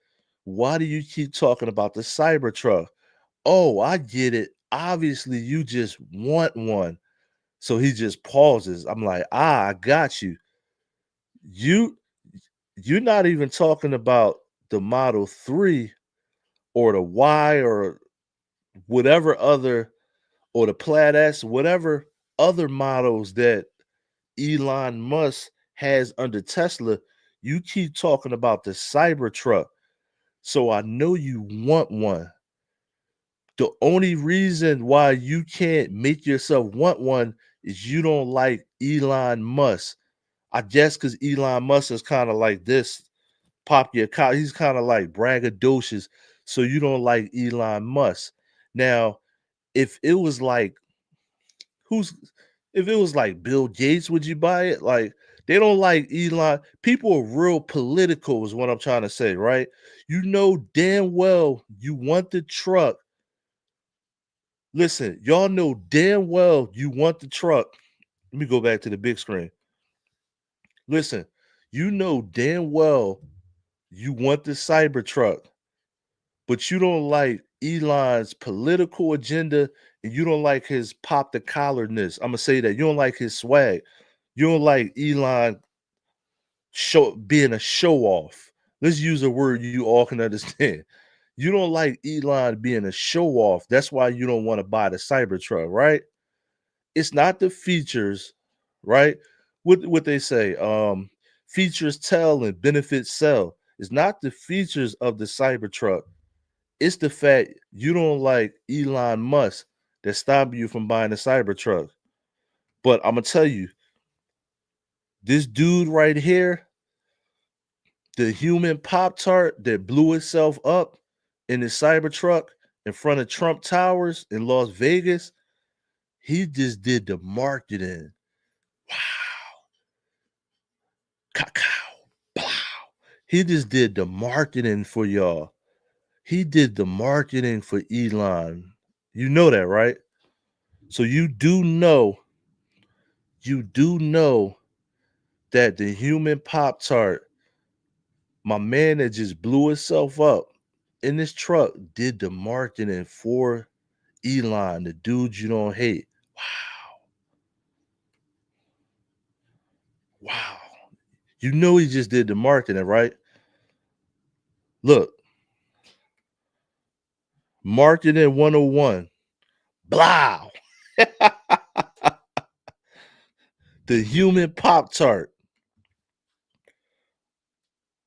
Why do you keep talking about the Cybertruck? Oh, I get it. Obviously, you just want one. So he just pauses. I'm like, I got you. You you're not even talking about the Model 3 or the Y or whatever other or the Plaid S, whatever other models that Elon Musk has under Tesla. You keep talking about the Cybertruck. So I know you want one. The only reason why you can't make yourself want one is you don't like Elon Musk. I guess because Elon Musk is kind of like this, pop your car. He's kind of like braggadocious. So you don't like Elon Musk. Now, if it was like who's if it was like Bill Gates, would you buy it? Like they don't like Elon. People are real political, is what I'm trying to say, right? You know damn well you want the truck. Listen, y'all know damn well you want the truck. Let me go back to the big screen. Listen, you know damn well you want the Cybertruck, but you don't like Elon's political agenda and you don't like his pop the collarness. I'm gonna say that. You don't like his swag. You don't like Elon being a show off. Let's use a word you all can understand. You don't like Elon being a show off. That's why you don't want to buy the Cybertruck, right? It's not the features, right? What they say, features tell and benefits sell. It's not the features of the Cybertruck. It's the fact you don't like Elon Musk that stop you from buying a Cybertruck. But I'm gonna tell you, this dude right here, the human Pop Tart that blew itself up in the Cybertruck in front of Trump Towers in Las Vegas, he just did the marketing. Wow. Cacao. Wow. He just did the marketing for y'all. He did the marketing for Elon. You know that, right? So you do know that the human Pop Tart, my man that just blew himself up in this truck, did the marketing for Elon, the dude you don't hate. Wow. Wow. You know he just did the marketing, right? Look, marketing 101. Blow. The human Pop Tart.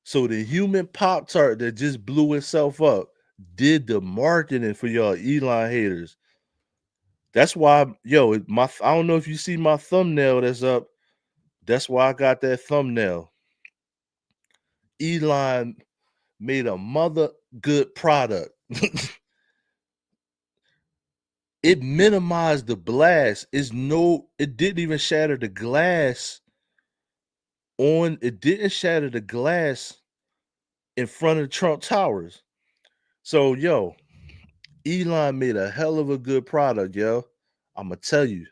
So the human Pop Tart that just blew itself up did the marketing for y'all Elon haters. That's why, yo, I don't know if you see my thumbnail that's up. That's why I got that thumbnail. Elon made a mother good product. It minimized the blast. It didn't even shatter the glass it didn't shatter the glass in front of Trump Towers. So, yo, Elon made a hell of a good product, yo. I'ma tell you.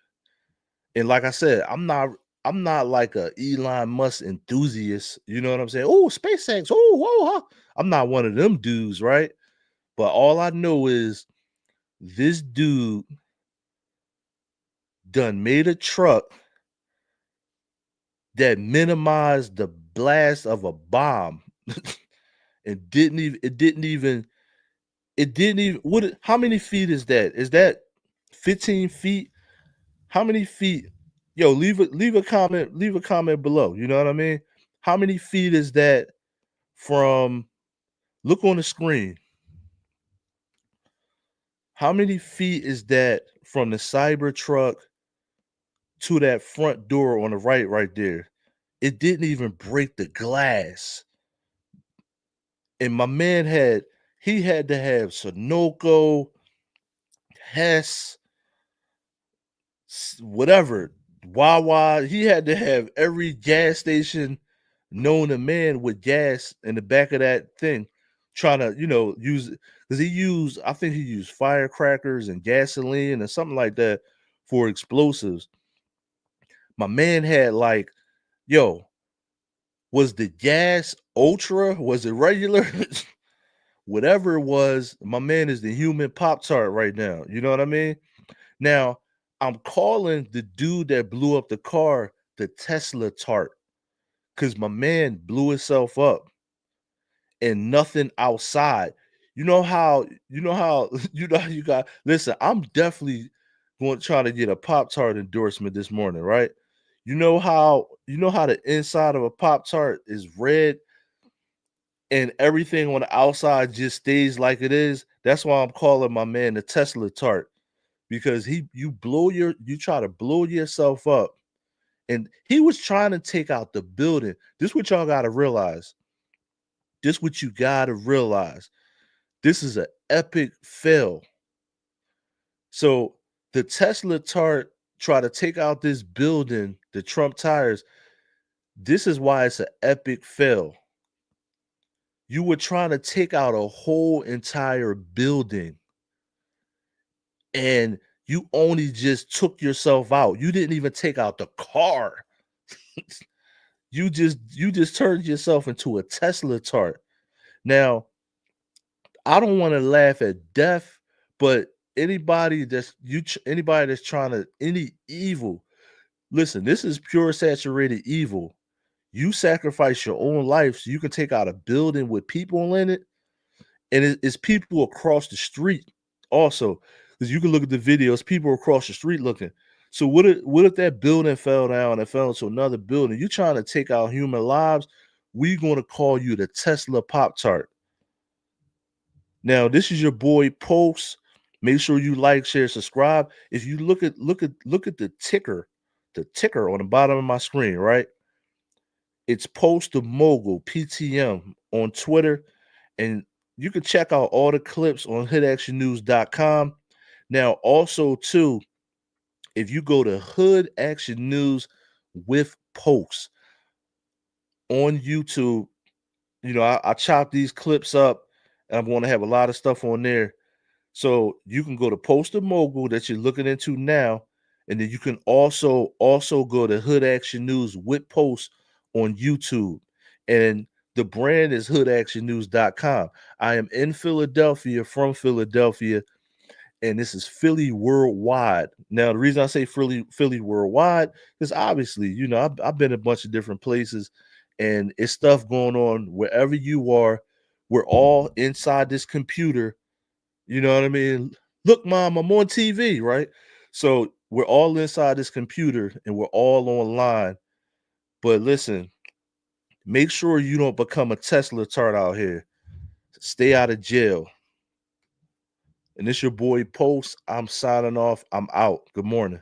And like I said, I'm not like a Elon Musk enthusiast. You know what I'm saying? Oh, SpaceX. Oh, whoa, huh. I'm not one of them dudes, right? But all I know is this dude done made a truck that minimized the blast of a bomb. and it didn't even how many feet is that? Is that 15 feet? How many feet Yo, leave a comment below. You know what I mean? How many feet is that from? Look on the screen. How many feet is that from the cyber truck to that front door on the right there? It didn't even break the glass. And my man had to have Sunoco, Hess, whatever, Wawa. He had to have every gas station known to man with gas in the back of that thing, trying to, use it. Because I think he used firecrackers and gasoline and something like that for explosives. My man had like, yo, was the gas ultra? Was it regular? Whatever it was, my man is the human Pop Tart right now. You know what I mean? Now, I'm calling the dude that blew up the car the Tesla Tart because my man blew himself up and nothing outside. You know how you got listen, I'm definitely going to try to get a Pop Tart endorsement this morning, right? You know how the inside of a Pop Tart is red and everything on the outside just stays like it is. That's why I'm calling my man the Tesla Tart because you try to blow yourself up, and he was trying to take out the building. This what y'all got to realize. This what you got to realize. This is an epic fail. So the Tesla Tart try to take out this building, the Trump tires. This is why it's an epic fail. You were trying to take out a whole entire building and you only just took yourself out. You didn't even take out the car. you just turned yourself into a Tesla Tart. Now, I don't want to laugh at death, but anybody that's trying to any evil, listen, this is pure saturated evil. You sacrifice your own life so you can take out a building with people in it, and it's people across the street also, because you can look at the videos, people across the street looking. So what if that building fell down and fell into another building? You trying to take out human lives? We're going to call you the Tesla Pop Tart. Now, this is your boy Post. Make sure you like, share, subscribe. If you look at the ticker on the bottom of my screen, right? It's Post the Mogul PTM on Twitter, and you can check out all the clips on hoodactionnews.com. Now, also too, if you go to Hood Action News with Post on YouTube, I chop these clips up, and I'm going to have a lot of stuff on there. So you can go to Post the Mogul that you're looking into now, and then you can also go to Hood Action News with Post on YouTube. And the brand is hoodactionnews.com. I am in Philadelphia, from Philadelphia, and this is Philly worldwide. Now, the reason I say Philly worldwide is obviously, I've been a bunch of different places, and it's stuff going on wherever you are. We're all inside this computer. You know what I mean? Look, mom, I'm on TV, right? So we're all inside this computer and we're all online. But listen, make sure you don't become a Tesla Tart out here. Stay out of jail. And this your boy Post. I'm signing off. I'm out. Good morning.